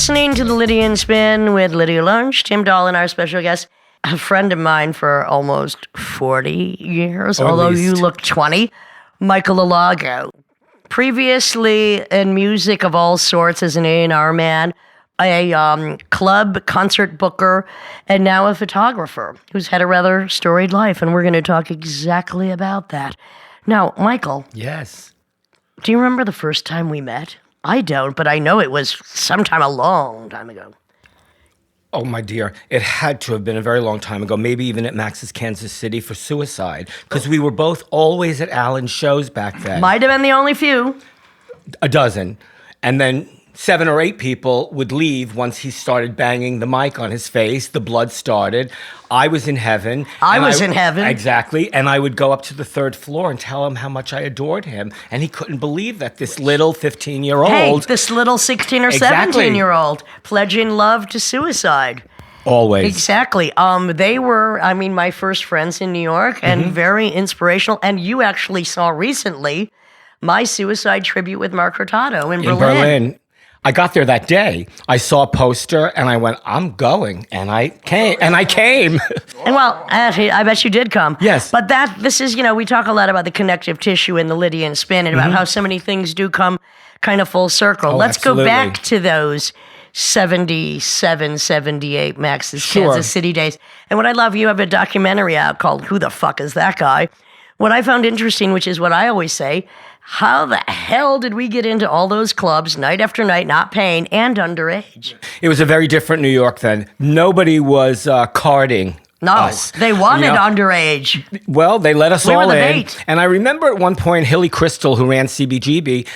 listening to the Lydia and Spin with Lydia Lunch, Tim Dahl, and our special guest, a friend of mine for almost 40 years, although you look 20, Michel Alago. Previously in music of all sorts as an A&R man, a club concert booker, and now a photographer who's had a rather storied life, and we're going to talk exactly about that. Now, Michel. Yes. Do you remember the first time we met? I don't, but I know it was sometime a long time ago. Oh, my dear. It had to have been a very long time ago, maybe even at Max's Kansas City for Suicide, because we were both always at Alan's shows back then. Might have been the only few. A dozen. And then 7 or 8 people would leave once he started banging the mic on his face. The blood started. I was in heaven. I was in heaven. Exactly. And I would go up to the 3rd floor and tell him how much I adored him. And he couldn't believe that this little 15-year-old... Hey, this little 16 or 17-year-old pledging love to suicide. Always. Exactly. They were, my first friends in New York and very inspirational. And you actually saw recently my suicide tribute with Mark Hurtado in Berlin. I got there that day. I saw a poster and I went, I'm going. And I came. And well, I bet you did come. Yes. But this is, we talk a lot about the connective tissue in the Lydia and Spin and about how so many things do come kind of full circle. Let's absolutely. go back to those 77, 78 Max's Kansas City days. And what I love, you have a documentary out called Who the Fuck Is That Guy? What I found interesting, which is what I always say, how the hell did we get into all those clubs night after night, not paying, and underage? It was a very different New York then. Nobody was carding us. They wanted underage. Well, they let us all were the in. bait. And I remember at one point, Hilly Crystal, who ran CBGB,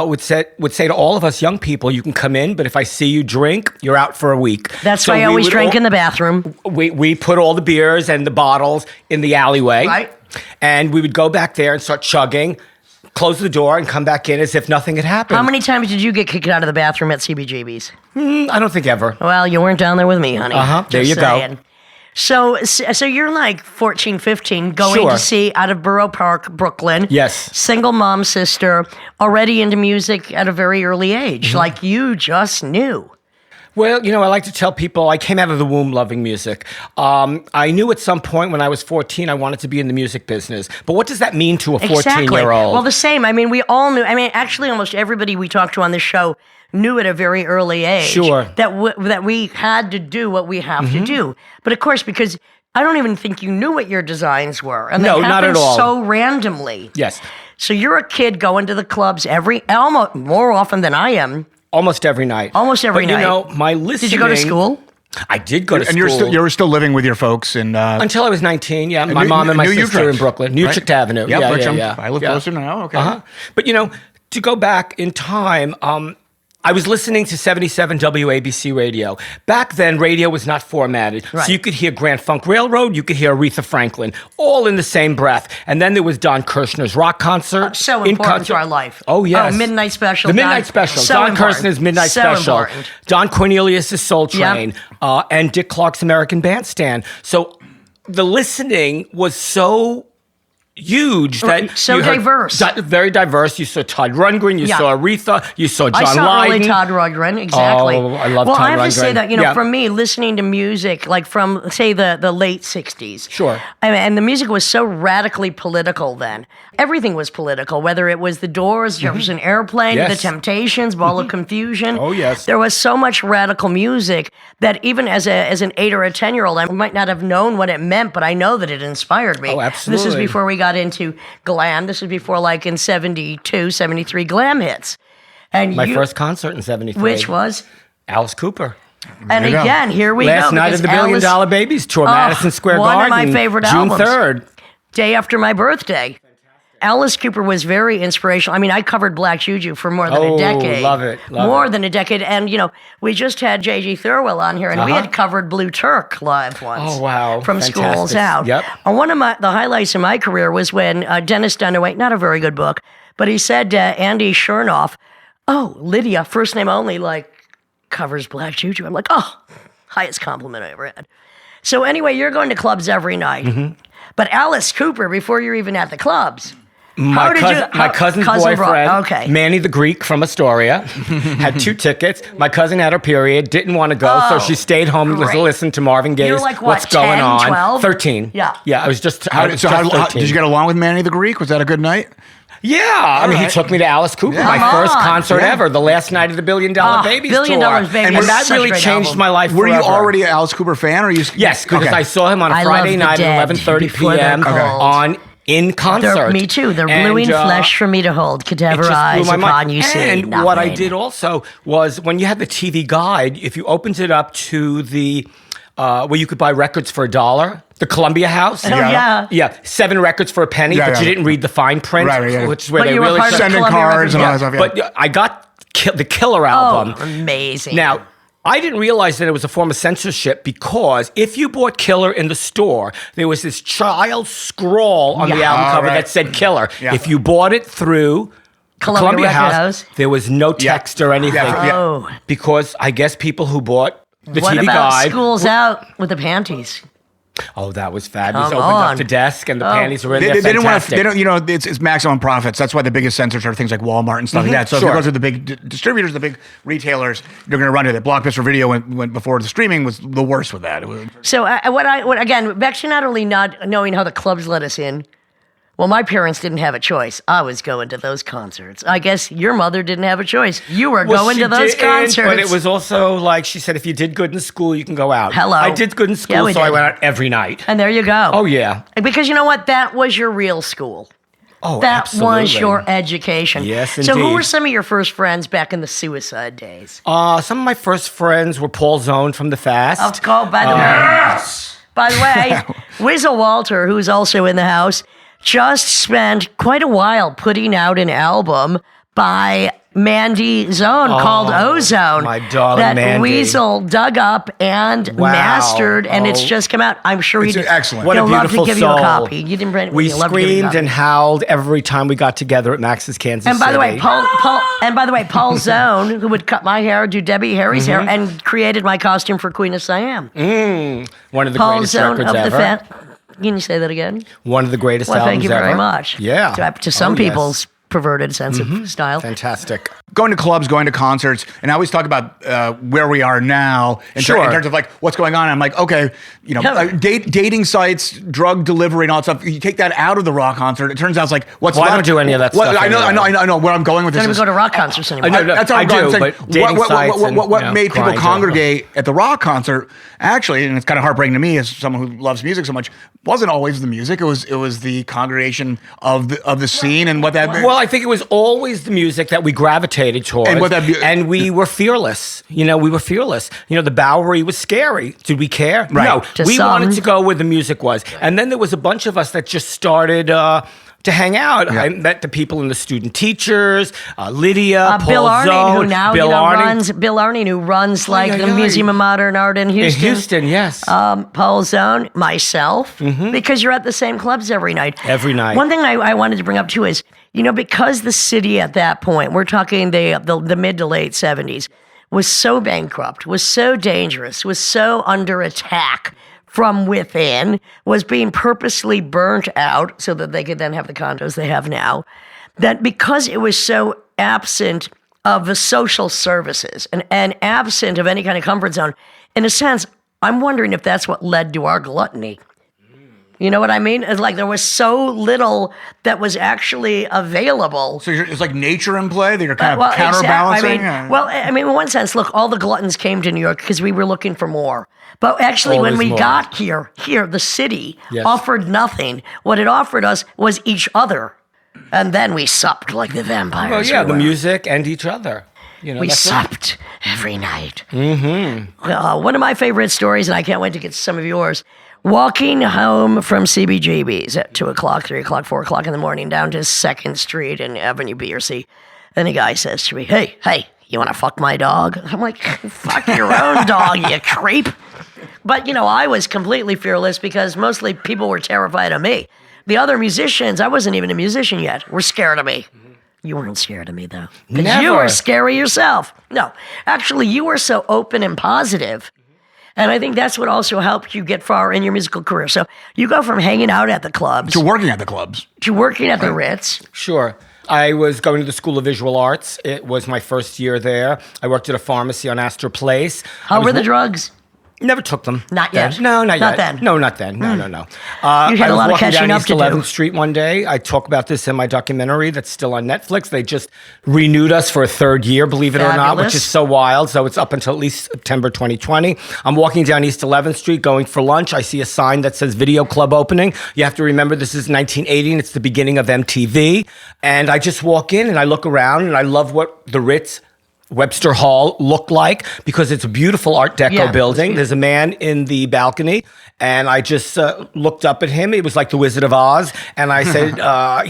would say to all of us young people, you can come in, but if I see you drink, you're out for a week. That's why I always drank in the bathroom. We put all the beers and the bottles in the alleyway. Right. And we would go back there and start chugging, close the door, and come back in as if nothing had happened. How many times did you get kicked out of the bathroom at CBGB's? I don't think ever. Well, you weren't down there with me, honey. There you go. So you're like 14, 15, going to see out of Borough Park, Brooklyn. Yes. Single mom, sister, already into music at a very early age. Like you just knew. Well, I like to tell people I came out of the womb loving music. I knew at some point when I was 14 I wanted to be in the music business. But what does that mean to a 14-year-old? Exactly. Well, the same. We all knew. Actually, almost everybody we talked to on this show knew at a very early age that we had to do what we have to do. But of course, because I don't even think you knew what your designs were. And no, not at all. So randomly. Yes. So you're a kid going to the clubs almost more often than I am. Almost every night. Almost every night. My listening... Did you go to school? I did go to school. And you were still living with your folks in... Until I was 19, yeah. My mom and my sister in Brooklyn. New Utrecht Avenue. Yeah. Yeah. I live closer now, okay. But, to go back in time... I was listening to 77 WABC radio. Back then, radio was not formatted. Right. So you could hear Grand Funk Railroad, you could hear Aretha Franklin, all in the same breath. And then there was Don Kirshner's rock concert. So important to our life. Oh, yes. Midnight Special. The Midnight Special. So Don important. Kirshner's Midnight So Special. Important. Don Cornelius' Soul Train. Yep. And Dick Clark's American Bandstand. So the listening was so... huge. So diverse. Very diverse. You saw Todd Rundgren, you saw Aretha, you saw John Lydon. I saw early Todd Rundgren, exactly. Oh, I love Todd Rundgren. Well, I have to say that, for me, listening to music, like from, say, the late 60s. Sure. And the music was so radically political then. Everything was political, whether it was the Doors, Jefferson Airplane, Yes. the Temptations, Ball of Confusion. Oh, yes. There was so much radical music that even as an 8 or a 10-year-old, I might not have known what it meant, but I know that it inspired me. Oh, absolutely. This is before we got into glam. This was before, like, in 72, 73, glam hits. And My first concert in 73. Which was? Alice Cooper. And again, here we Last go. night of the Billion Dollar Babies tour, Madison Square Garden. One of my favorite June albums. 3rd. Day after my birthday. Alice Cooper was very inspirational. I covered Black Juju for more than a decade. Love it. More than a decade. And, we just had J.G. Thirlwell on here, and we had covered Blue Turk live once. Oh, wow. From Fantastic. Schools Out. Yep. And one of the highlights of my career was when Dennis Dunaway, not a very good book, but he said to Andy Chernoff, oh, Lydia, first name only, covers Black Juju. I'm like, oh, highest compliment I ever had. So anyway, you're going to clubs every night. But Alice Cooper, before you're even at the clubs, My cousin's boyfriend, okay. Manny the Greek from Astoria, had 2 tickets. My cousin had her period, didn't want to go, so she stayed home to listen to Marvin Gaye's You're like, What's 10, Going On. 12? 13. Yeah. Yeah, I was just 13. Did you get along with Manny the Greek? Was that a good night? Yeah, I mean, he took me to Alice Cooper, my first concert ever, the last night of the $1 Billion Babies $1 Billion tour. Babies And that such a really great changed album. my life Were forever. you already an Alice Cooper fan? Or you? Yes, because I saw him on a I Friday love night the at Dead 11:30 before they're p.m. cold. In concert. Me too. They're And, bluing flesh for me to hold. it Cadaver just blew eyes my upon mind. you see And nothing. what I did also was when you had the TV guide, if you opened it up to the where you could buy records for $1, the Columbia House. Oh, yeah. Yeah, 7 records for a penny, but you didn't read the fine print, which is where But they you were really part of sending Columbia cards and all that stuff. Yeah. But I got the Killer album. Oh, amazing. Now, I didn't realize that it was a form of censorship because if you bought Killer in the store, there was this child scrawl on the album cover that said Killer. Yeah. If you bought it through Columbia Record House, there was no text or anything. Oh. Because I guess people who bought the what TV about guide. Schools Out with the panties? Oh, that was fabulous. Come Opened on. up the desk and the panties were in there. They didn't want to. Fantastic. They don't. You know, it's maximum profits. That's why the biggest censors are things like Walmart and stuff like that. So if it goes to the big distributors, the big retailers, they're going to run to it. Blockbuster Video went before the streaming was the worst with that. So again, back to not only not knowing how the clubs let us in. Well, my parents didn't have a choice. I was going to those concerts. I guess your mother didn't have a choice. You were going to those concerts. But it was also like she said, if you did good in school, you can go out. Hello. I did good in school, we so I did. went out every night. And there you go. Oh, yeah. Because you know what? That was your real school. Oh, That absolutely. was your education. Yes, So who indeed. were some of your first friends back in the Suicide days? Some of my first friends were Paul Zone from The Fast. By the way, Wizzle Walter, who's also in the house, just spent quite a while putting out an album by Mandy Zone called Ozone. my darling that Mandy. Weasel dug up and mastered, and it's just come out. I'm sure It's he'd excellent. What a he'll love to beautiful give soul. you a copy. You didn't bring it. We he'll love to give you a screamed copy. and howled every time we got together at Max's Kansas And by the way, City. Paul Zone, who would cut my hair, do Debbie Harry's hair, and created my costume for Queen of Siam. One of the Paul greatest Zone records of ever. the Fat. Can you say that again? One of the greatest Well, albums thank you very ever. much. Yeah. To some Oh, yes. people's perverted sense of style. Fantastic. Going to clubs, going to concerts, and I always talk about where we are now in terms of like what's going on. I'm like, okay, you know, dating sites, drug delivery, and all that stuff. You take that out of the rock concert. It turns out it's like what's Well, I left. don't do any of that stuff I know. Where I'm going with Don't this even is go to rock concerts anymore. that's what I'm I going. do, It's like, but dating sites and, what you know, made people Grindr. congregate at the rock concert? Actually, and it's kind of heartbreaking to me as someone who loves music so much. Wasn't always the music. It was the congregation of the scene and what that. Well, I think it was always the music that we gravitated towards. And what that and we were fearless. You know, we were fearless. You know, the Bowery was scary. Did we care? Right. No. To We some. wanted to go where the music was. And then there was a bunch of us that just started to hang out. Yeah. I met the people in the student teachers, Lydia, Paul Bill Arning, Zone, who now Bill Arning. Bill Arning, who runs like yeah, the yeah. Museum of Modern Art in In Houston. Houston, yes. Paul Zone, myself, because you're at the same clubs every night. Every night. One thing I wanted to bring up too is, you know, because the city at that point, we're talking the mid to late 70s, was so bankrupt, was so dangerous, was so under attack from within, was being purposely burnt out so that they could then have the condos they have now, that because it was so absent of the social services and absent of any kind of comfort zone, in a sense, I'm wondering if that's what led to our gluttony. You know what I mean? It's like there was so little that was actually available. So it's like nature in play that you're kind of counterbalancing. I mean, in one sense, look, all the gluttons came to New York because we were looking for more. But actually, when Always we more. got here, the city Yes. offered nothing. What it offered us was each other. And then we supped like the vampires. Well, yeah, we the were. music and each other. You know, We that's it. supped every night. One of my favorite stories, and I can't wait to get to some of yours, walking home from CBGB's at 2 o'clock, 3 o'clock, 4 o'clock in the morning down to 2nd Street and Avenue B or C. And a guy says to me, hey, you want to fuck my dog? I'm like, fuck your own dog, you creep. But, you know, I was completely fearless because mostly people were terrified of me. The other musicians, I wasn't even a musician yet, were scared of me. You weren't scared of me, though. Because you Never. were scary yourself. No, actually, you were so open and positive. And I think that's what also helped you get far in your musical career. So you go from hanging out at the clubs To working at the clubs. to working at the Ritz. Sure. I was going to the School of Visual Arts. It was my first year there. I worked at a pharmacy on Astor Place. How were the drugs? Never took them. Not yet. No, not yet. Not then. No, not then. No. You had a lot of catching up to do. I was walking down East 11th Street one day. I talk about this in my documentary that's still on Netflix. They just renewed us for a third year, believe it or not, which is so wild. So it's up until at least September 2020. I'm walking down East 11th Street going for lunch. I see a sign that says Video Club opening. You have to remember this is 1980 and it's the beginning of MTV. And I just walk in and I look around and I love what the Ritz Webster Hall looked like because it's a beautiful Art Deco building. There's a man in the balcony, and I just looked up at him. It was like the Wizard of Oz, and I said, I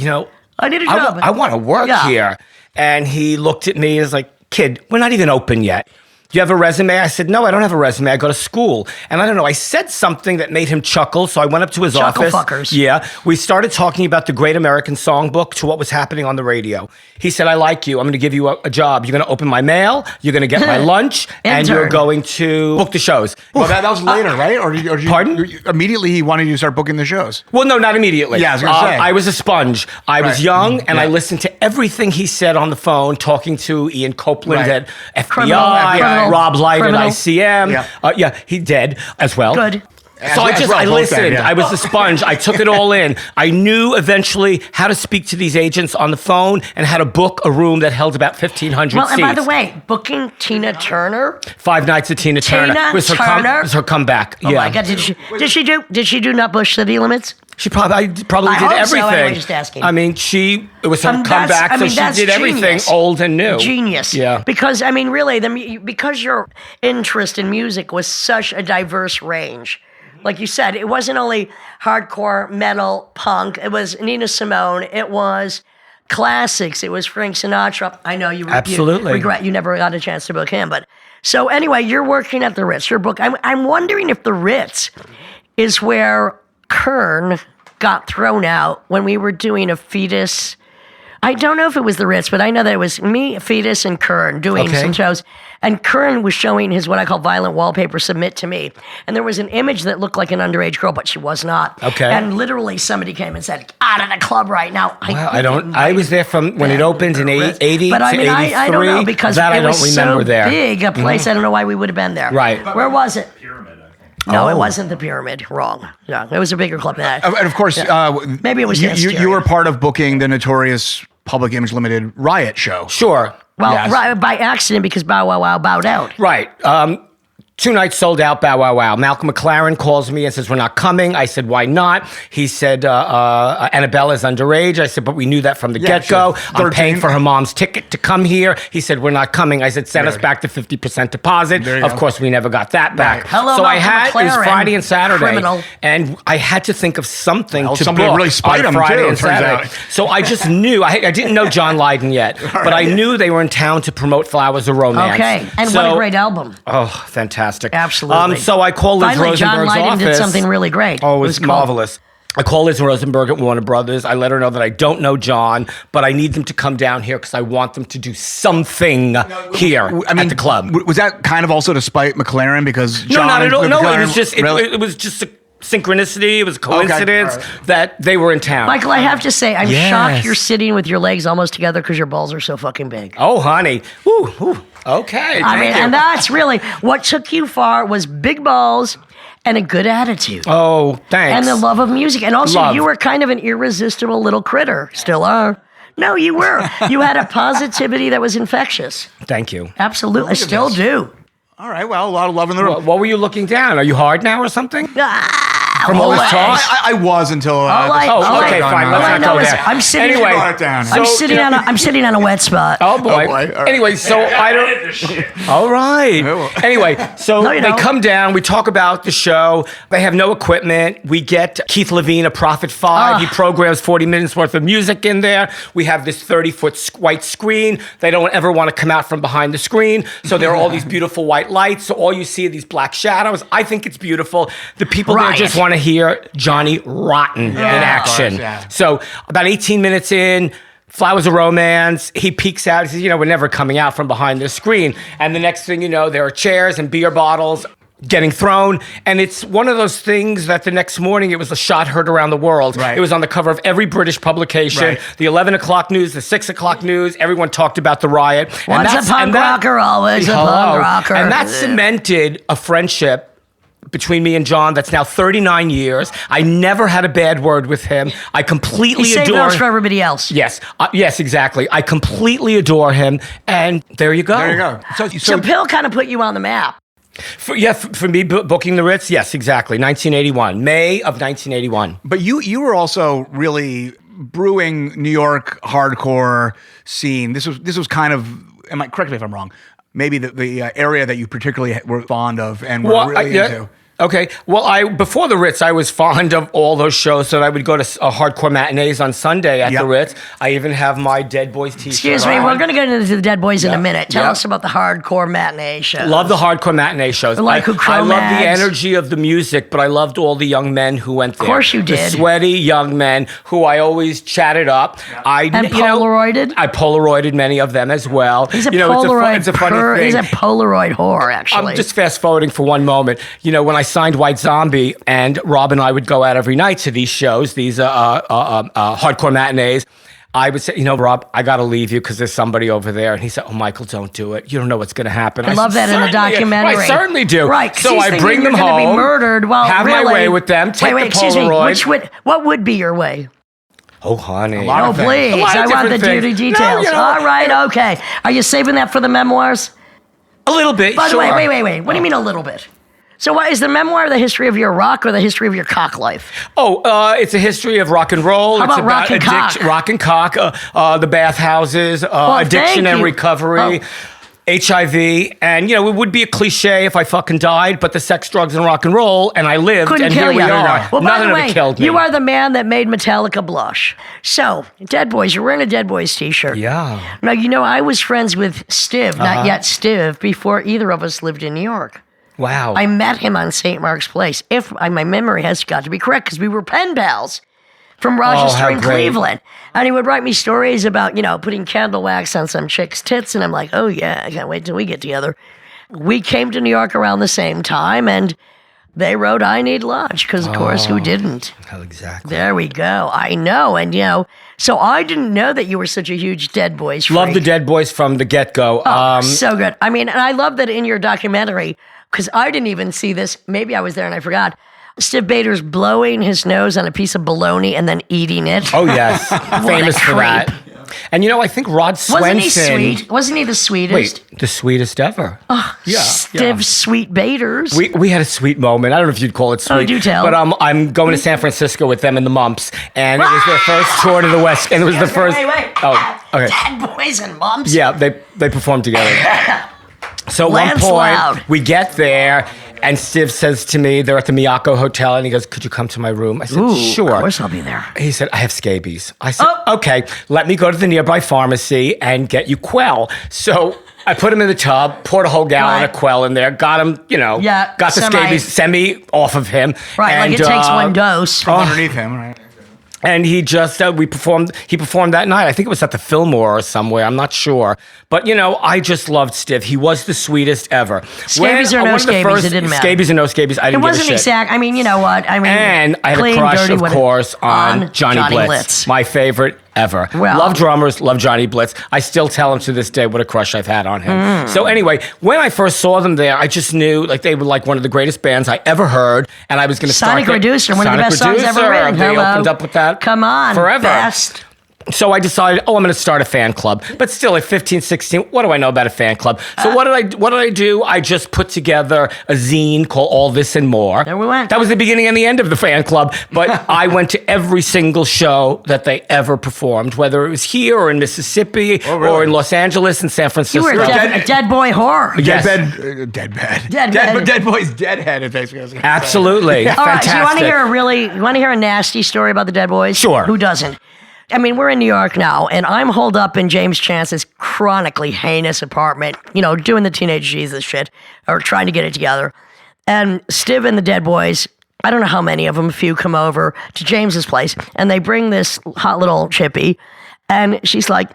need a job. I want to work here. And he looked at me and was like, kid, we're not even open yet. Do you have a resume? I said, no, I don't have a resume. I go to school. And I don't know, I said something that made him chuckle, so I went up to his office. Fuckers. Yeah. We started talking about the Great American Songbook to what was happening on the radio. He said, I like you. I'm going to give you a job. You're going to open my mail, you're going to get my lunch, and you're going to book the shows. Well, that was later, right? Or Pardon? Immediately he wanted you to start booking the shows. Well, no, not immediately. Yeah, I was going to say. I was a sponge. I was young, and I listened to everything he said on the phone, talking to Ian Copeland at FBI, Rob Light at ICM. He did as well. Good. So I listened. I was a sponge. I took it all in. I knew eventually how to speak to these agents on the phone and how to book a room that held about 1,500 seats. Well, and by the way, booking Tina Turner. 5 nights of Tina Turner. It was her comeback. Oh my God! Did she do Not Push City Limits? She probably did everything. So. Anyway, just asking. I mean, it was her comeback, so she did everything old and new. Genius. Yeah. Because I mean, really, because your interest in music was such a diverse range. Like you said, it wasn't only hardcore, metal, punk. It was Nina Simone. It was classics. It was Frank Sinatra. I know you regret you never got a chance to book him. But so anyway, you're working at the Ritz. Your book. I'm wondering if the Ritz is where Kern got thrown out when we were doing a Fetus. I don't know if it was the Ritz, but I know that it was me, Fetus, and Kern doing some shows. And Kern was showing his what I call violent wallpaper submit to me. And there was an image that looked like an underage girl, but she was not. Okay. And literally somebody came and said, out of the club right now. I was there from when it opened in 80 but to 83. I don't know because that it was so there. big a place. I don't know why we would have been there. Right. Where was it? Pyramid, I think. No, it wasn't the Pyramid. Wrong. No, it was a bigger club than that. And of course, maybe it was you were part of booking the notorious Public Image Limited Riot show. Sure. Well, right, by accident because Bow Wow Wow bowed out. Right. 2 nights sold out, Bow Wow Wow. Malcolm McLaren calls me and says, we're not coming. I said, why not? He said, Annabella's underage. I said, but we knew that from the get-go. I'm paying for her mom's ticket to come here. He said, we're not coming. I said, send us back the 50% deposit. Of course, we never got that back. Hello, so Malcolm it was Friday and Saturday. Criminal. And I had to think of something to somebody book really spied on him Friday too, and it turns Saturday. out. So I just knew. I didn't know John Lydon yet, but I knew they were in town to promote Flowers of Romance. Okay. And what a great album. Oh, fantastic. Absolutely. So I call Liz Finally, John Rosenberg's Lydon office. did something really great. Oh, it was marvelous. I call Liz Rosenberg at Warner Brothers. I let her know that I don't know John, but I need them to come down here because I want them to do something here at the club. Was that kind of also to spite McLaren because John? No, not at all. No, McLaren, it was just it was just a synchronicity. It was a coincidence that they were in town. Michael, I have to say, I'm shocked you're sitting with your legs almost together because your balls are so fucking big. Oh, honey. Ooh. Okay. I mean, and that's really what took you far was big balls and a good attitude. Oh, thanks. And the love of music. And also, you were kind of an irresistible little critter. Still are. No, you were. You had a positivity that was infectious. Thank you. Absolutely. I still do. All right, well, a lot of love in the room. What were you looking down? Are you hard now or something? From all this talk? I was until. Okay, fine. Let's not go there. I'm sitting. Anyway, I'm sitting on a wet spot. Oh boy. Anyway, so I don't. All right. Anyway, so they come down. We talk about the show. They have no equipment. We get Keith Levine, a Prophet 5. He programs 40 minutes worth of music in there. We have this 30-foot white screen. They don't ever want to come out from behind the screen. So there are all these beautiful white lights. So all you see are these black shadows. I think it's beautiful. The people there just want to hear Johnny Rotten in action. So about 18 minutes in, Flowers of Romance, he peeks out. He says, we're never coming out from behind this screen. And the next thing you know, there are chairs and beer bottles. getting thrown. And it's one of those things that the next morning it was a shot heard around the world. Right. It was on the cover of every British publication, Right. the 11 o'clock news, the 6 o'clock news. Everyone talked about the riot. Once a punk rocker, always a punk rocker. And that cemented a friendship between me and John that's now 39 years. I never had a bad word with him. I completely He saved adore those for everybody else. Yes. Yes, exactly. I completely adore him. And there you go. There you go. So Pill kind of put you on the map. For me booking the Ritz, yes, exactly. 1981, May of 1981. But you were also really brewing New York hardcore scene. This was kind of, correct me if I'm wrong, maybe the area that you particularly were fond of and were really into. Okay. Well, before the Ritz, I was fond of all those shows, so I would go to hardcore matinees on Sunday at the Ritz. I even have my Dead Boys t-shirt. Excuse me, we're going to get into the Dead Boys in a minute. Tell us about the hardcore matinee shows. Love the hardcore matinee shows. Like I love the energy of the music, but I loved all the young men who went there. Of course you did. The sweaty young men who I always chatted up. And Polaroided? I Polaroided many of them as well. He's a Polaroid it's a funny thing. He's a Polaroid whore, actually. I'm just fast forwarding for one moment. When I signed White Zombie, and Rob and I would go out every night to these shows, these hardcore matinees. I would say, Rob, I got to leave you because there's somebody over there. And he said, oh, Michael, don't do it. You don't know what's going to happen. I love that in the documentary. I certainly do. Right. So I bring them home, be murdered. Well, have really, my way with them, take the Polaroid. What would be your way? Oh, honey. Oh, please. I want the dirty details. No, all right, okay. Are you saving that for the memoirs? A little bit, By the sure. Wait. What do you mean a little bit? So what is the memoir the history of your rock or the history of your cock life? It's a history of rock and roll. How about it's rock and cock? Rock and cock, the bathhouses, addiction and recovery. HIV, and it would be a cliche if I fucking died, but the sex, drugs, and rock and roll, and I lived, Couldn't and kill here we you. are. Well, None of it killed me. You are the man that made Metallica blush. So, Dead Boys, you're wearing a Dead Boys t-shirt. Yeah. Now, I was friends with Stiv, not yet Stiv, before either of us lived in New York. Wow. I met him on St. Mark's Place. If my memory has got to be correct, because we were pen pals from Rochester and Cleveland. And he would write me stories about, putting candle wax on some chick's tits. And I'm like, oh, yeah, I can't wait till we get together. We came to New York around the same time, and they wrote I Need Lunch, because, of course, who didn't? Exactly. There we go. I know. And, so I didn't know that you were such a huge Dead Boys freak. Love the Dead Boys from the get-go. Oh, so good. I mean, and I love that in your documentary, because I didn't even see this. Maybe I was there and I forgot. Stiv Bators blowing his nose on a piece of bologna and then eating it. Oh, yes. Famous for that. And I think Rod Swenson... Wasn't he sweet? Wasn't he the sweetest? Wait, the sweetest ever. Oh, yeah. Stiv Sweet Bators. We had a sweet moment. I don't know if you'd call it sweet. Oh, do tell. But I'm going to San Francisco with them and the Mumps. And it was their first tour to the West. And it was the first... Wait. Oh, okay. Dead Boys and Mumps? Yeah, they performed together. So at one point, we get there, and Stiv says to me, they're at the Miyako Hotel, and he goes, could you come to my room? I said, sure. Of course I'll be there. He said, I have scabies. I said, okay, let me go to the nearby pharmacy and get you Quell. So I put him in the tub, poured a whole gallon of Quell in there, got him, got the scabies semi off of him. Right, and, like it takes one dose. From underneath him, right? And he just, he performed that night. I think it was at the Fillmore or somewhere. I'm not sure. But, I just loved Stiv. He was the sweetest ever. Scabies or no scabies, it didn't matter. Scabies or no scabies, I didn't give a shit. It wasn't exact. I mean, you know what? And I had a crush, of course, on Johnny Blitz. My favorite ever. Well, love drummers, love Johnny Blitz. I still tell him to this day what a crush I've had on him. So anyway, when I first saw them there, I just knew they were like one of the greatest bands I ever heard, and I was going to start... Sonic Reducer, one of the best songs ever written. They opened up with that. Come on. Forever. Best. So I decided, I'm going to start a fan club. But still, at 15, 16, what do I know about a fan club? So what did I do? I just put together a zine called All This and More. There we went. That was the beginning and the end of the fan club. But I went to every single show that they ever performed, whether it was here or in Mississippi or in Los Angeles and San Francisco. You were a dead boy whore. Yes. Dead Boy's Deadhead, is basically what I was going to say. Absolutely. All right, so you want to hear a nasty story about the Dead Boys? Sure. Who doesn't? I mean, we're in New York now, and I'm holed up in James Chance's chronically heinous apartment, doing the teenage Jesus shit, or trying to get it together. And Stiv and the Dead Boys, I don't know how many of them, a few come over to James's place, and they bring this hot little chippy, and she's like,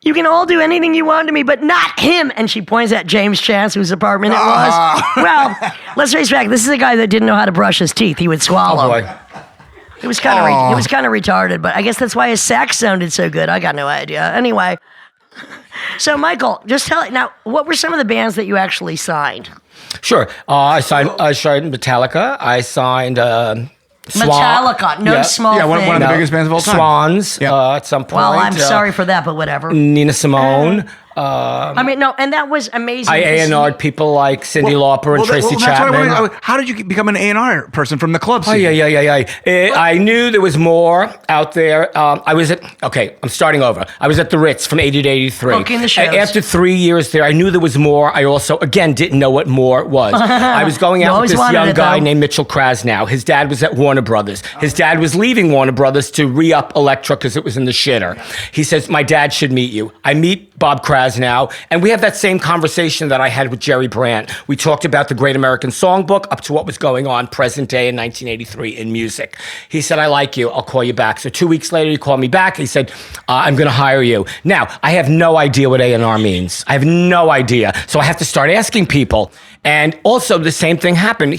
You can all do anything you want to me, but not him. And she points at James Chance, whose apartment it was. Well, let's face back. This is a guy that didn't know how to brush his teeth. He would swallow. Oh, boy. He was kind of retarded, but I guess that's why his sax sounded so good. I got no idea. Anyway, so Michael, just tell it now. What were some of the bands that you actually signed? Sure. I signed Metallica. I signed Metallica, small thing. One of the biggest bands of all time. Swans at some point. Well, I'm sorry for that, but whatever. Nina Simone. And that was amazing. I A&R'd people like Cyndi Lauper and Tracy Chapman. How did you become an A&R person from the club scene? I knew there was more out there. I'm starting over. I was at the Ritz from 80 to 83. Booking the shows. After 3 years there, I knew there was more. I also, again, didn't know what more was. I was going out with this young guy named Michel Basquiat. His dad was at Warner Brothers. His dad was leaving Warner Brothers to re-up Elektra because it was in the shitter. He says, my dad should meet you. I meet Bob Krasnow, and we have that same conversation that I had with Jerry Brandt. We talked about the Great American Songbook up to what was going on present day in 1983 in music. He said, I like you. I'll call you back. So 2 weeks later, he called me back. He said, I'm going to hire you. Now, I have no idea what A&R means. I have no idea. So I have to start asking people. And also the same thing happened.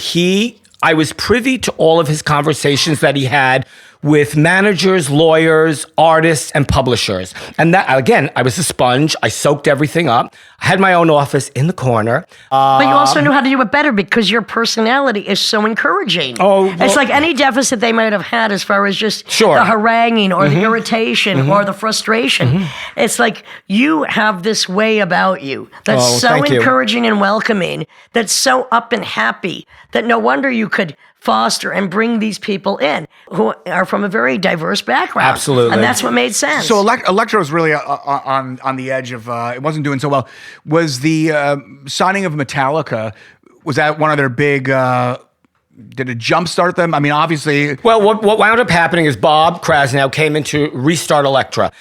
I was privy to all of his conversations that he had with managers, lawyers, artists, and publishers. And that, again, I was a sponge. I soaked everything up. I had my own office in the corner. But you also knew how to do it better because your personality is so encouraging. It's like any deficit they might have had as far as just the haranguing or the irritation or the frustration. It's like you have this way about you that's so encouraging and welcoming, that's so up and happy, that no wonder you could foster and bring these people in who are from a very diverse background. Absolutely. And that's what made sense. So Elektra was really on the edge of, it wasn't doing so well. Was the signing of Metallica, was that one of their big... did it jumpstart them? I mean, obviously... Well, what wound up happening is Bob Krasnow came in to restart Elektra.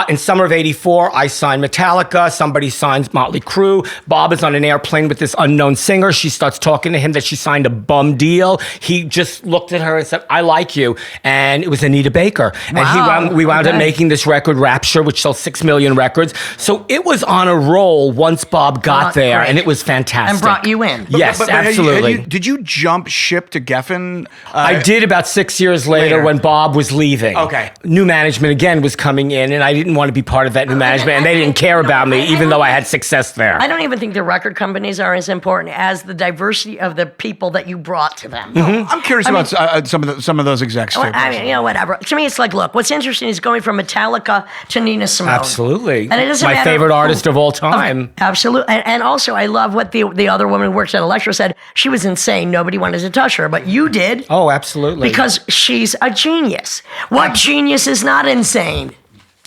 In summer of 84, I signed Metallica. Somebody signs Motley Crue. Bob is on an airplane with this unknown singer. She starts talking to him that she signed a bum deal. He just looked at her and said, I like you. And it was Anita Baker. And we wound up making this record, Rapture, which sold 6 million records. So it was on a roll once Bob got there, and it was fantastic. And brought you in. Yes, absolutely. Did you jump ship to Geffen? I did about 6 years later when Bob was leaving. Okay. New management again was coming in, and I didn't want to be part of that new management, and they didn't care about me, even though I had success there. I don't even think the record companies are as important as the diversity of the people that you brought to them. I'm curious about some of those execs too. Whatever. To me, it's like, look, what's interesting is going from Metallica to Nina Simone. Absolutely. And it doesn't matter. My favorite artist of all time. Absolutely. And also, I love what the other woman who works at Elektra said. She was insane. Nobody wanted to touch her, but you did. Oh, absolutely. Because she's a genius. What genius is not insane?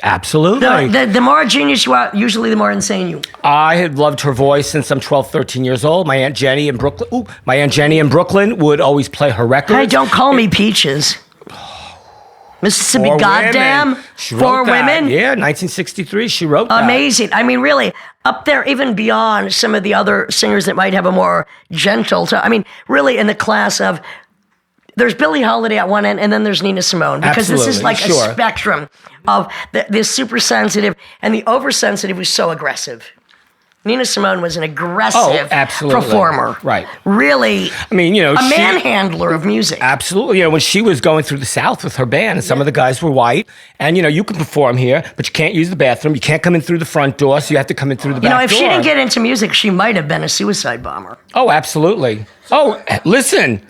Absolutely. The more genius you are, usually the more insane you are. I had loved her voice since I'm 12, 13 years old. My Aunt Jenny in Brooklyn would always play her records. Hey, don't call me Peaches. Mississippi, goddamn. Four women? Yeah, 1963, she wrote that. Amazing. I mean, really, up there, even beyond some of the other singers that might have a more gentle tone. I mean, really in the class of, there's Billie Holiday at one end, and then there's Nina Simone. Because this is like a spectrum of the super sensitive, and the oversensitive was so aggressive. Nina Simone was an aggressive performer. Right. Really, I mean, a manhandler of music. Absolutely. When she was going through the South with her band, and some of the guys were white, and, you can perform here, but you can't use the bathroom. You can't come in through the front door, so you have to come in through the back door. If she didn't get into music, she might have been a suicide bomber. Oh, absolutely. Oh, listen.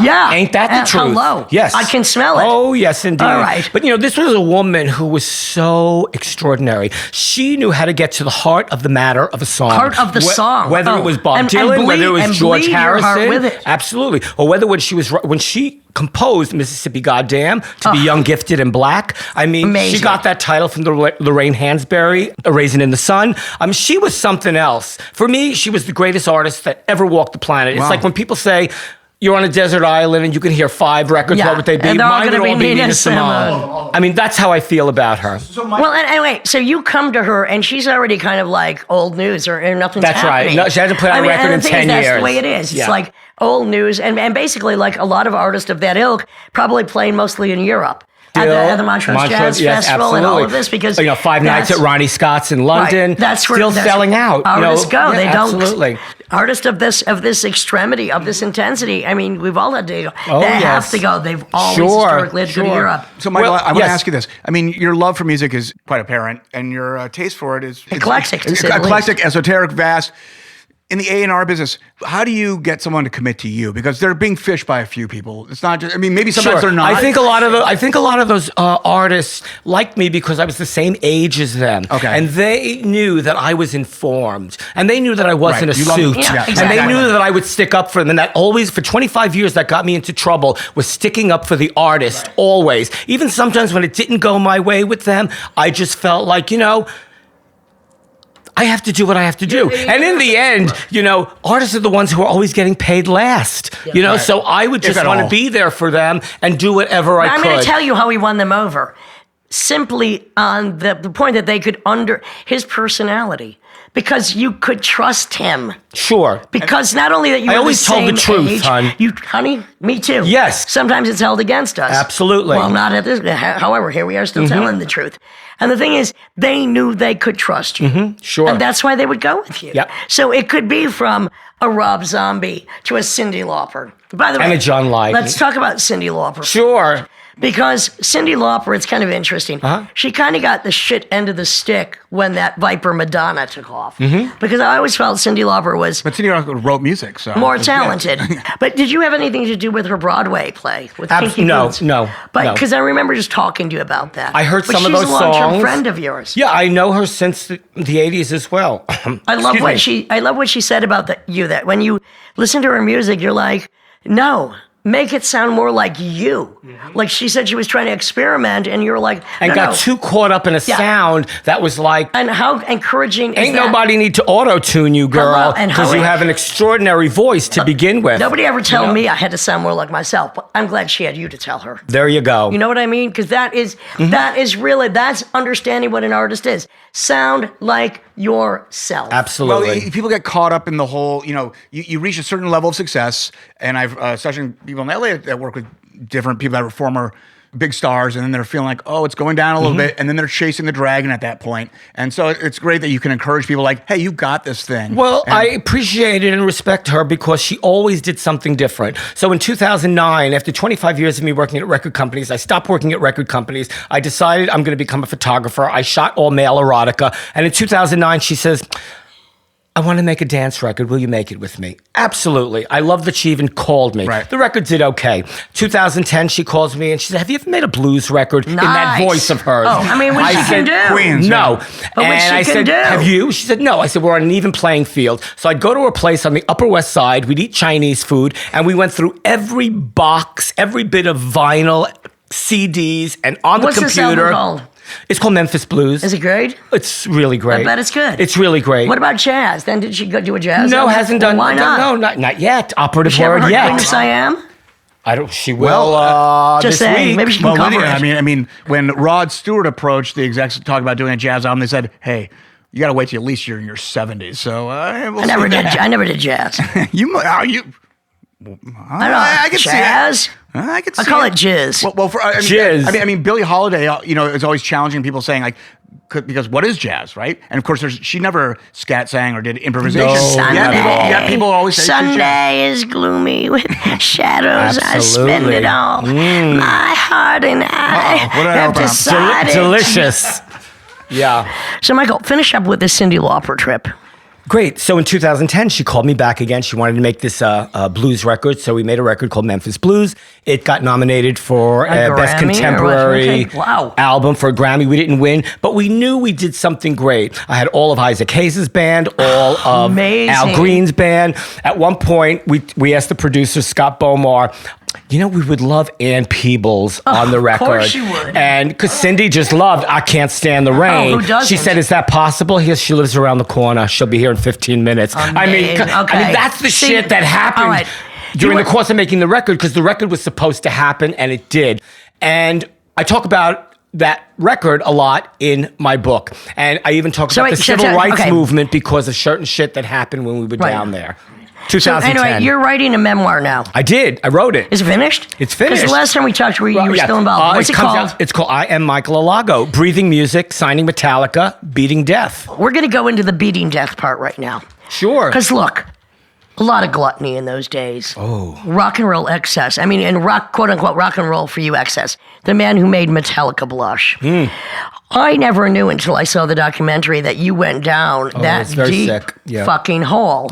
Yeah. Ain't that the truth? Hello. Yes. I can smell it. Oh, yes, indeed. All right. But, this was a woman who was so extraordinary. She knew how to get to the heart of the matter of a song. Heart of the song. Whether it was Bob Dylan, whether it was George Harrison. Your heart with it. Absolutely. Or whether when she composed Mississippi Goddamn, To Be Young, Gifted, and Black. I mean, amazing. She got that title from Lorraine Hansberry, A Raisin in the Sun. She was something else. For me, she was the greatest artist that ever walked the planet. Wow. It's like when people say, you're on a desert island and you can hear 5 records, what would they be? And Mine would all be Nina Simone. I mean, that's how I feel about her. Well, anyway, so you come to her and she's already kind of like old news or nothing's happening. That's right. No, she hasn't put out a record in 10 years. That's the way it is. It's like old news and basically like a lot of artists of that ilk probably playing mostly in Europe. at the Montrose Jazz Festival and all of this, because 5 nights at Ronnie Scott's in London. Right. That's where still selling out. Artists go. They absolutely. don't. Artists of this extremity, of this intensity. I mean, we've all had to go. Oh, they have to go. They've always historically had to go to Europe. So, Michael, I want to ask you this. I mean, your love for music is quite apparent, and your taste for it is eclectic. Eclectic, esoteric, vast. In the A&R business, how do you get someone to commit to you? Because they're being fished by a few people. It's not just, I mean, maybe sometimes they're not. I think a lot of those artists liked me because I was the same age as them. Okay. And they knew that I was informed. And they knew that I wasn't a suit. Exactly. And they knew that I would stick up for them. And that always, for 25 years, that got me into trouble, was sticking up for the artist, always. Even sometimes when it didn't go my way with them, I just felt like, I have to do what I have to do. And in the end, artists are the ones who are always getting paid last. So I would just want to be there for them and do whatever I could. I'm going to tell you how he won them over. Simply on the point that they could his personality. Because you could trust him. Sure. Because not only that you I were always the same told the truth, age, hon. Honey, me too. Yes. Sometimes it's held against us. Absolutely. Well, not at this. However, here we are still telling the truth. And the thing is, they knew they could trust you. Sure. And that's why they would go with you. Yep. So it could be from a Rob Zombie to a Cyndi Lauper. By the way, and a John Lydon. Let's talk about Cyndi Lauper. Sure. Because Cyndi Lauper, it's kind of interesting. She kind of got the shit end of the stick when that Viper Madonna took off. Because I always felt Cyndi Lauper was... But Cyndi Lauper wrote music, so... More talented. But did you have anything to do with her Broadway play? With Kinky Boots? No. But because I remember just talking to you about that. I heard some of those songs. She's a long-term friend of yours. Yeah, I know her since the 80s as well. I love what she said about you, that when you listen to her music, you're like, no... Make it sound more like you. Like she said she was trying to experiment, and you're like... And got too caught up in a sound that was like... And how encouraging Ain't nobody need to auto-tune you, girl, because you have an extraordinary voice to begin with. Nobody ever told me I had to sound more like myself, but I'm glad she had you to tell her. There you go. You know what I mean? Because that is that's understanding what an artist is. Sound like yourself. Absolutely. Well, people get caught up in the whole, you reach a certain level of success, and I've sessioned people in LA that work with different people that were former big stars, and then they're feeling like, oh, it's going down a little bit, and then they're chasing the dragon at that point. And so it's great that you can encourage people like, hey, you got this thing. Well, I appreciate it and respect her because she always did something different. So in 2009, after 25 years of me working at record companies, I stopped working at record companies. I decided I'm going to become a photographer. I shot all male erotica. And in 2009, she says, I want to make a dance record. Will you make it with me? Absolutely. I love that she even called me. Right. The record did okay. 2010, she calls me and she said, have you ever made a blues record? In that voice of hers. Oh, I mean, which she can do. Queens. No. But and I said, have you? She said, no. I said, we're on an even playing field. So I'd go to her place on the Upper West Side. We'd eat Chinese food. And we went through every box, every bit of vinyl, CDs, and on the computer. What's this album called? It's called Memphis Blues. Is it great? It's really great. I bet it's good. It's really great. What about jazz? Then did she go do a jazz? No, hasn't done. Why not? No, not yet. Operative She ever word heard yet. Queen of Siam? I don't. She will. Just this saying. week. Maybe she can cover Lydia, it. I mean, when Rod Stewart approached the execs to talk about doing a jazz album, they said, hey, you got to wait till at least you're in your 70s. So we'll I never did jazz. I can jazz? see it. I could see I call it jizz. Jizz. I mean, Billie Holiday, is always challenging people saying like, because what is jazz, right? And of course, she never scat sang or did improvisation. No, people always say Sunday is gloomy with shadows. I spend it all. My heart and I have decided. Delicious. Yeah. So, Michael, finish up with this Cyndi Lauper trip. Great. So in 2010, she called me back again. She wanted to make this blues record. So we made a record called Memphis Blues. It got nominated for Best Contemporary Album for a Grammy. We didn't win, but we knew we did something great. I had all of Isaac Hayes' band, all of Al Green's band. At one point, we asked the producer, Scott Bomar, we would love Ann Peebles on the record. Of course you would. And because Cyndi just loved I Can't Stand the Rain. Who doesn't? She said, is that possible? She lives around the corner. She'll be here in 15 minutes. I mean, that's the shit that happened during the course of making the record, because the record was supposed to happen, and it did. And I talk about that record a lot in my book. And I even talk about the civil rights movement because of certain shit that happened when we were down there. 2010. So anyway, you're writing a memoir now. I did. I wrote it. Is it finished? It's finished. Because the last time we talked, you were still involved. What's it called? It's called I Am Michael Alago. Breathing music, signing Metallica, beating death. We're going to go into the beating death part right now. Sure. Because look, a lot of gluttony in those days. Oh. Rock and roll excess. I mean, and rock, quote unquote, rock and roll for you excess. The man who made Metallica blush. I never knew until I saw the documentary that you went down that deep fucking hole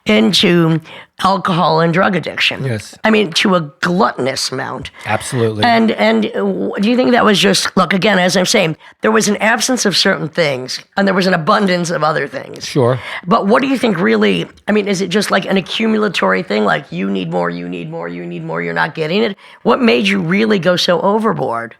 into alcohol and drug addiction. Yes. I mean, to a gluttonous amount. Absolutely. And do you think that was just, look, again, as I'm saying, there was an absence of certain things and there was an abundance of other things. Sure. But what do you think really, I mean, is it just like an accumulatory thing? Like you need more, you need more, you need more, you're not getting it? What made you really go so overboard?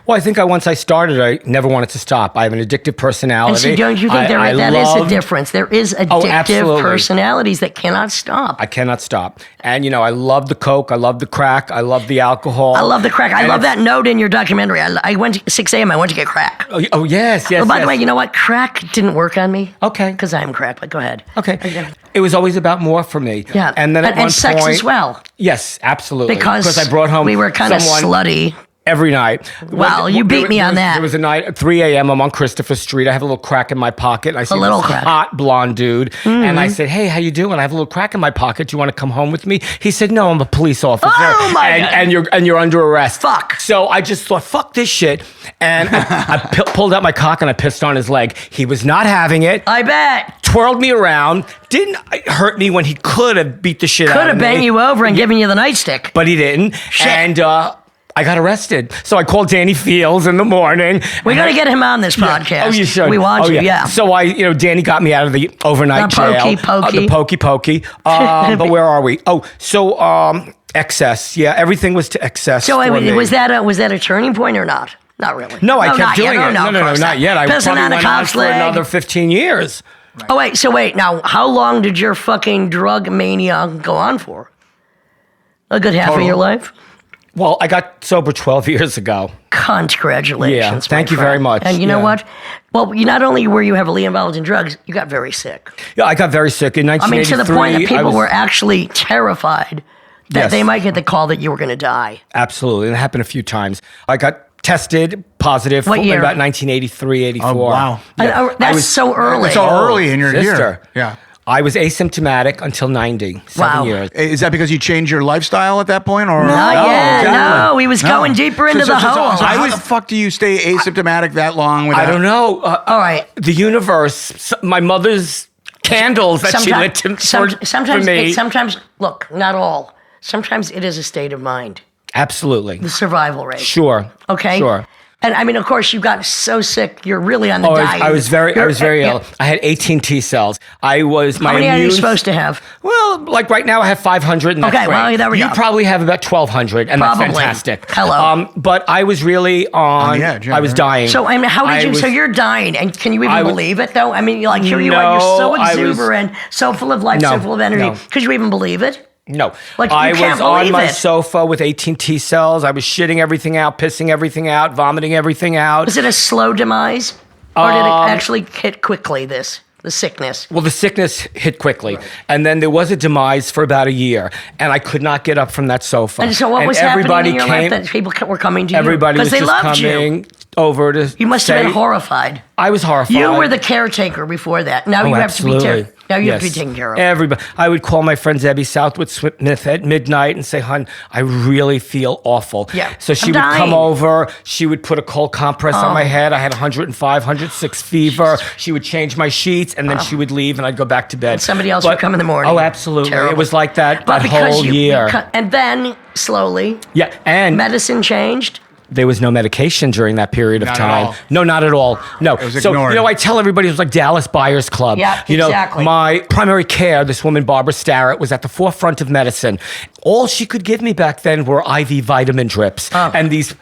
Well, I think once I started, I never wanted to stop. I have an addictive personality. And so don't you think that is a difference? There is addictive personalities that cannot stop. I cannot stop. And, I love the coke. I love the crack. I love the alcohol. I love the crack. I love that note in your documentary. I went to 6 a.m. I went to get crack. Oh yes. Well, by the way, you know what? Crack didn't work on me. Okay. Because I'm crack. But go ahead. Okay. It was always about more for me. Yeah. And then at one sex point, as well. Yes, absolutely. Because I brought home we were kind of slutty. Every night. Wow, you beat me on that. There was a night at 3 a.m. I'm on Christopher Street. I have a little crack in my pocket. And I see this hot blonde dude. And I said, hey, how you doing? I have a little crack in my pocket. Do you want to come home with me? He said, no, I'm a police officer. Oh, my God. And you're under arrest. Fuck. So I just thought, fuck this shit. And I pulled out my cock and I pissed on his leg. He was not having it. I bet. Twirled me around. Didn't hurt me when he could have beat the shit out of me. Could have banged you over and given you the nightstick. But he didn't. Shit. And, I got arrested. So I called Danny Fields in the morning. We got to get him on this podcast. Yeah. Oh, you should. We want you, yeah. So Danny got me out of the overnight jail. The pokey. But where are we? Oh, so excess. Yeah, everything was to excess. So for me. was that a turning point or not? Not really. No, I kept doing it. No, not yet. I Pissing probably on went on for another 15 years. Right. Oh, wait. Now, how long did your fucking drug mania go on for? A good half of your life? Well, I got sober 12 years ago. Congratulations. Yeah, thank you very much. And you know what? Well, not only were you heavily involved in drugs, you got very sick. Yeah, I got very sick in 1983. To the point that people were actually terrified that they might get the call that you were going to die. Absolutely. And it happened a few times. I got tested positive what year? About 1983, 84. Oh, wow. Yeah. That's so early. That's so early in your sister. Year. Yeah. I was asymptomatic until 90. 7 years. Is that because you changed your lifestyle at that point? Or Not yet. No, he was going deeper into the hole. So how the fuck do you stay asymptomatic that long? Without... I don't know. All right. The universe, my mother's candles that she lit for me. Sometimes, look, not all. Sometimes it is a state of mind. Absolutely. The survival rate. Sure. Okay? Sure. And I mean, of course, you got so sick, you're really on the diet. I was very ill. I had 18 T cells. How many are you supposed to have? Well, like right now I have 500 and that's great. Well, there we go. You probably have about 1,200 and that's fantastic. Hello. But I was really on the edge, I was dying. So I mean, so you're dying, and can you even believe it though? I mean, here you are, you're so exuberant, so full of life, so full of energy. Could you even believe it? No. I was on my sofa with 18 T cells. I was shitting everything out, pissing everything out, vomiting everything out. Was it a slow demise? Or did it actually hit quickly, the sickness? Well, the sickness hit quickly. Right. And then there was a demise for about a year. And I could not get up from that sofa. And so what was happening in your life that people were coming to you? Everybody was just coming over to You must have been horrified. I was horrified. You were the caretaker before that. Now you have to be have to be taken care of. Everybody. I would call my friend Debbie Southwood-Smith at midnight and say, "Hon, I really feel awful." Yeah. So she would come over. She would put a cold compress on my head. I had 105, 106 fever. She would change my sheets, and then she would leave, and I'd go back to bed. And somebody else would come in the morning. Oh, absolutely. Terrible. It was like that whole year. And then slowly, and medicine changed. There was no medication during that period of time. No, not at all. No. It was ignored. I tell everybody it was like Dallas Buyers Club. Yeah, exactly. My primary care, this woman, Barbara Starrett, was at the forefront of medicine. All she could give me back then were IV vitamin drips and these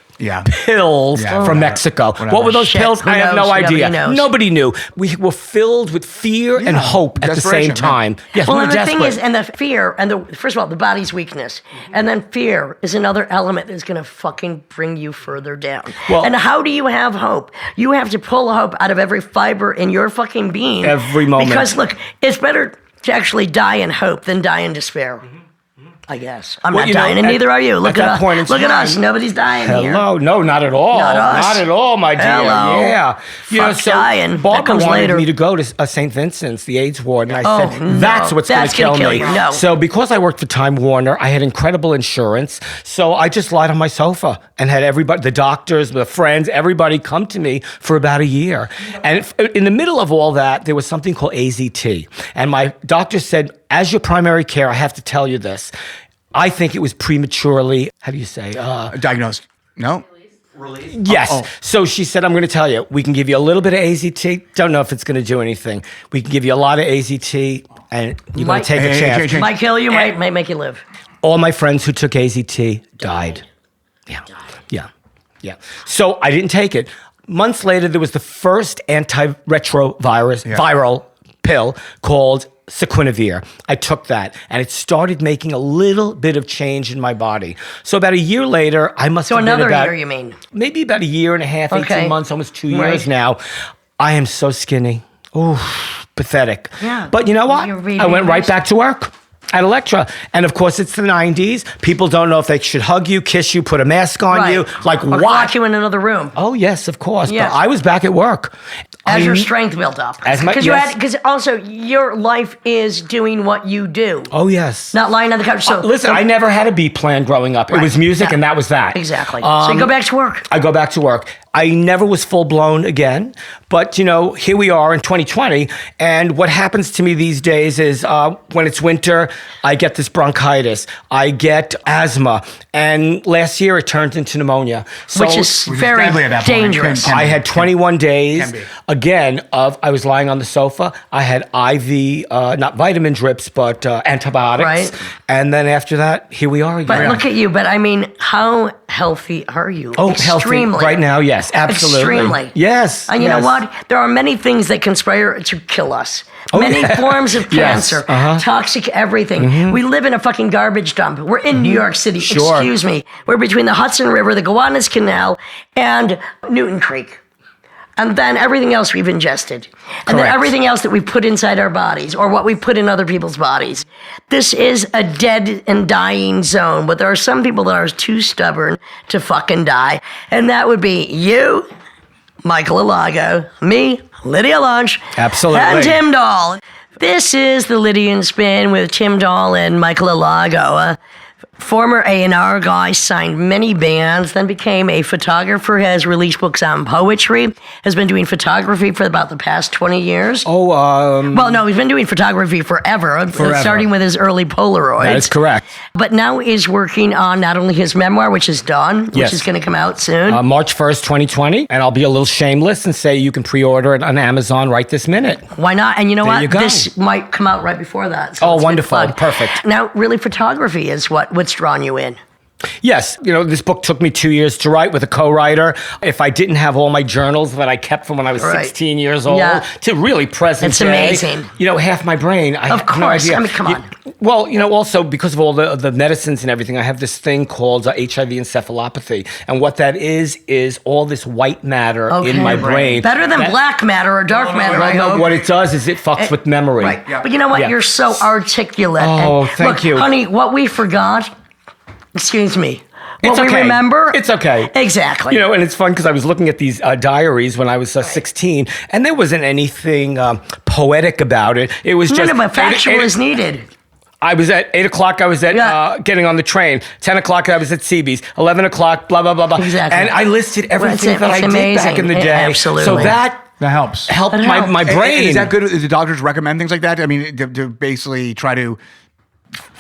pills from Mexico. What were those pills? I have no idea. Nobody knew. We were filled with fear and hope at the same time. Yes, well, and the thing is, and the fear, first of all, the body's weakness, and then fear is another element that's going to fucking bring you further down. Well, and how do you have hope? You have to pull hope out of every fiber in your fucking being. Every moment. Because look, it's better to actually die in hope than die in despair. I guess. I'm not dying, and neither are you. Look at us. Look at us. Nobody's dying here. Hello. No, not at all. Not us. Not at all, my dear. Hello. Yeah. Fuck dying. Barbara wanted later. Me to go to St. Vincent's, the AIDS ward, and I said, no. that's what's going to kill me. You. No. So because I worked for Time Warner, I had incredible insurance. So I just lied on my sofa and had everybody, the doctors, the friends, everybody come to me for about a year. And in the middle of all that, there was something called AZT. And my doctor said, as your primary care, I have to tell you this. I think it was prematurely, how do you say? Diagnosed. No? Released? Yes. So she said, I'm going to tell you, we can give you a little bit of AZT. Don't know if it's going to do anything. We can give you a lot of AZT, and you're going to take a chance. Might kill you, might make you live. All my friends who took AZT died. Yeah. So I didn't take it. Months later, there was the first viral pill called Sequinavir. I took that, and it started making a little bit of change in my body. So about a year later, I must have been another year, you mean? Maybe about a year and a half, 18 months, almost 2 years now. I am so skinny. Ooh, pathetic. Yeah. But you know what? I went right back to work at Elektra. And of course, it's the 90s. People don't know if they should hug you, kiss you, put a mask on you. Like, or what? Lock you in another room. Oh, yes, of course. Yes. But I was back at work. As your strength built up. Because also, your life is doing what you do. Oh, yes. Not lying on the couch. So listen, I never had a B plan growing up. It was music, and that was that. Exactly. So you go back to work. I go back to work. I never was full-blown again. But, here we are in 2020, and what happens to me these days is when it's winter, I get this bronchitis. I get asthma. And last year, it turned into pneumonia. Which is very dangerous. I had 21 days, again, I was lying on the sofa. I had IV, not vitamin drips, but antibiotics. Right. And then after that, here we are again. But look at you. But I mean, how healthy are you? Oh, extremely. Healthy. Right now, yes, absolutely. Extremely. Yes. And you know what? There are many things that conspire to kill us. Many forms of cancer, toxic everything. We live in a fucking garbage dump. We're in New York City. Sure. Excuse me. We're between the Hudson River, the Gowanus Canal, and Newton Creek. And then everything else we've ingested. And then everything else that we put inside our bodies or what we put in other people's bodies. This is a dead and dying zone. But there are some people that are too stubborn to fucking die. And that would be you, Michael Alago, me, Lydia Lunch, absolutely, and Tim Dahl. This is the Lydian Spin with Tim Dahl and Michael Alago. Former A&R guy, signed many bands, then became a photographer, has released books on poetry, has been doing photography for about the past 20 years. Well, no, he's been doing photography forever, starting with his early Polaroids. That is correct. But now is working on not only his memoir, which is done, which is going to come out soon. March 1st, 2020. And I'll be a little shameless and say you can pre-order it on Amazon right this minute. Why not? And you know there what? You go. This might come out right before that. So wonderful. Perfect. Now, really, photography is what's drawn you in. Yes. this book took me 2 years to write with a co-writer. If I didn't have all my journals that I kept from when I was 16 years old to really present day. It's amazing. Half my brain, I have no idea. I mean, come on. Also because of all the medicines and everything, I have this thing called HIV encephalopathy. And what that is all this white matter in my brain. Better than black matter or dark matter, I hope. What it does is it fucks with memory. Right. Yeah. But you know what? Yeah. You're so articulate. Oh, thank you. Honey, what we forgot... Excuse me. It's okay. We remember? It's okay. Exactly. And it's fun because I was looking at these diaries when I was 16, and there wasn't anything poetic about it. It was just... No, but factual is needed. I was at 8 o'clock, I was at getting on the train. 10 o'clock, I was at CB's. 11 o'clock, blah, blah, blah, blah. Exactly. And I listed everything that I did back in the day. Absolutely. So that helps. Helped my brain. And is that good? Do the doctors recommend things like that? I mean, to basically try to...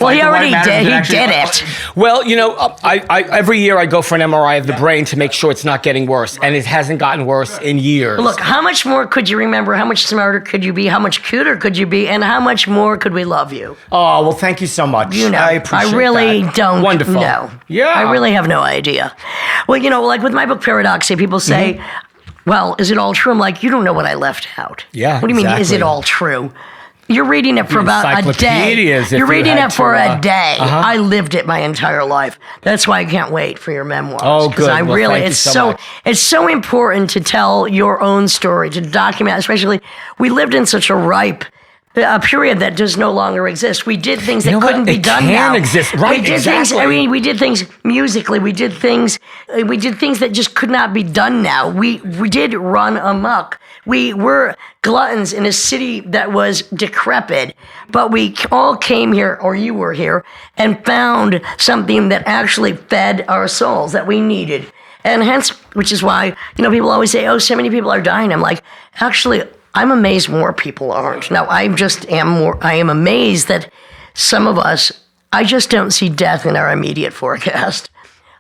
Well, he already did. He did it. Well, I every year I go for an MRI of the brain to make sure it's not getting worse, and it hasn't gotten worse in years. Look, how much more could you remember? How much smarter could you be? How much cuter could you be? And how much more could we love you? Oh, well, thank you so much. I appreciate I really that. don't Wonderful. know. Yeah. I really have no idea. Well, like with my book, Paradoxy, people say, well, is it all true? I'm like, you don't know what I left out. Yeah, what do you mean, is it all true? You're reading it for about a day. You're reading it for a day. I lived it my entire life. That's why I can't wait for your memoirs. Oh, good. I really, it's so important to tell your own story, to document, especially we lived in such a ripe a period that does no longer exist. We did things that couldn't be done now. It can exist, right? We did things. I mean, we did things musically. We did things that just could not be done now. We did run amok. We were gluttons in a city that was decrepit, but we all came here, or you were here, and found something that actually fed our souls that we needed. And hence, which is why, people always say, oh, so many people are dying. I'm like, actually, I'm amazed more people aren't. Now, I am amazed that some of us, I just don't see death in our immediate forecast.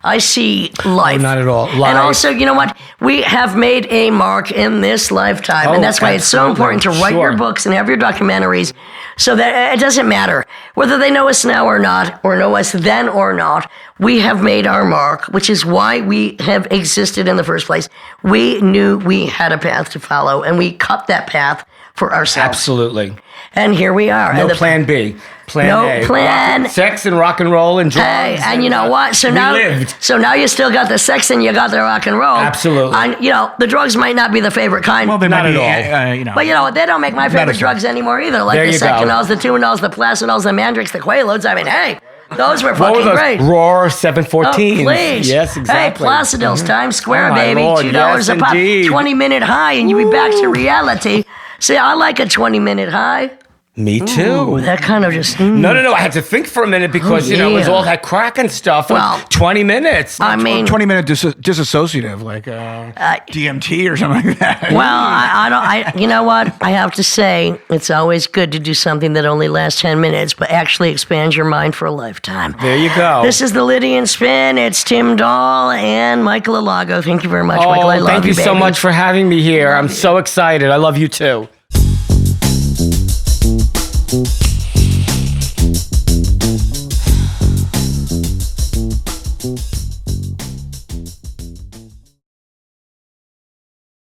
I see life. No, not at all. Life. And also, you know what? We have made a mark in this lifetime. And that's why it's so important to write your books and have your documentaries so that it doesn't matter whether they know us now or not, or know us then or not. We have made our mark, which is why we have existed in the first place. We knew we had a path to follow, and we cut that path for ourselves. Absolutely. And here we are. No plan B. Plan A. No plan. Sex and rock and roll and drugs. Hey, and you know what? So now you still got the sex and you got the rock and roll. Absolutely. And, the drugs might not be the favorite kind. Well, they're not at all. But they don't make my favorite drugs anymore either. Like the Secanols, the Tunanols, the Plasinols, the Mandrix, the Quaaludes. I mean, hey, those were fucking great. Roar 714. Oh, please. Yes, exactly. Hey, Placidils, Times Square, baby. Lord, $2 a pop. 20-minute high, and you'll be back to reality. See, I like a 20-minute high. Me too. Ooh, that kind of just... No. I had to think for a minute because, it was all that crack and stuff. Well, 20 minutes. I mean... 20-minute disassociative, like DMT or something like that. Well, you know what? I have to say, it's always good to do something that only lasts 10 minutes, but actually expands your mind for a lifetime. There you go. This is the Lydian Spin. It's Tim Dahl and Michael Alago. Thank you very much, Michael. I love you, thank you so baby. much for having me here. I'm so excited. I love you too.